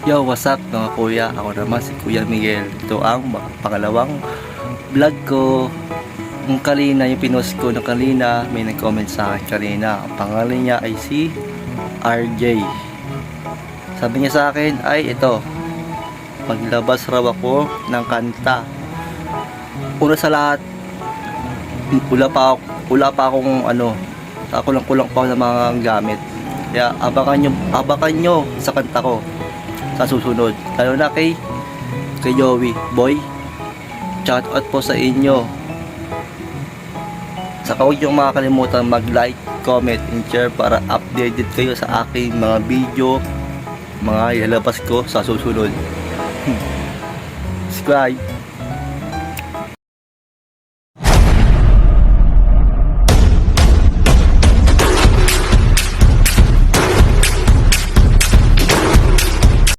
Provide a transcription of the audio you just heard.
Yo, what's up mga kuya? Ako naman si Kuya Miguel. Ito ang pangalawang vlog ko. Yung kanina, yung pinost ko na kanina, may nag-comment sa akin kanina. Ang pangalan niya ay si RJ. Sabi niya sa akin ay ito, maglabas raw ako ng kanta. Una sa lahat, wala pa akong kulang pa ako ng mga gamit. Kaya abangan nyo sa kanta ko sa susunod, lalo na kay Joey Boy. Shout out po sa inyo. Saka huwag nyo makakalimutan mag-like, comment, and share para updated kayo sa aking mga video, mga ilalabas ko sa susunod. Subscribe.